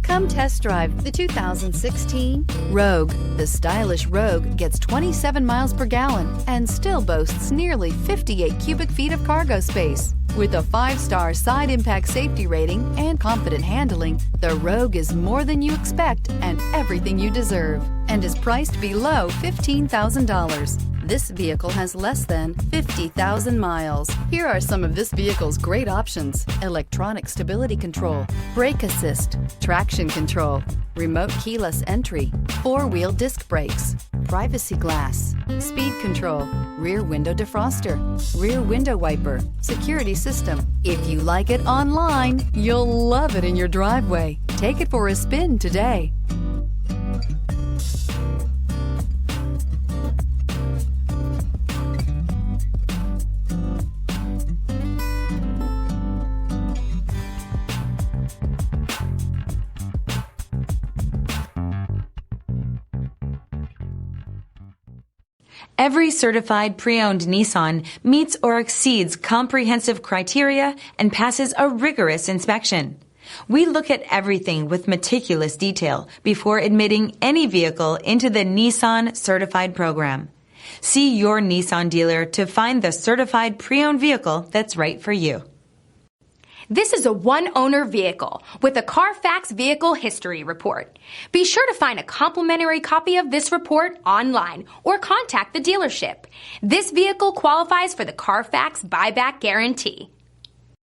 Come test drive the 2016 Rogue. The stylish Rogue gets 27 miles per gallon and still boasts nearly 58 cubic feet of cargo space. With a 5-star side impact safety rating and confident handling, the Rogue is more than you expect and everything you deserve, and is priced below $15,000. This vehicle has less than 50,000 miles. Here are some of this vehicle's great options: electronic stability control, brake assist, traction control, remote keyless entry, 4-wheel disc brakes, privacy glass, speed control, rear window defroster, rear window wiper, security system. If you like it online, you'll love it in your driveway. Take it for a spin today. Every certified pre-owned Nissan meets or exceeds comprehensive criteria and passes a rigorous inspection. We look at everything with meticulous detail before admitting any vehicle into the Nissan Certified Program. See your Nissan dealer to find the certified pre-owned vehicle that's right for you. This is a one-owner vehicle with a Carfax Vehicle History Report. Be sure to find a complimentary copy of this report online or contact the dealership. This vehicle qualifies for the Carfax Buyback Guarantee.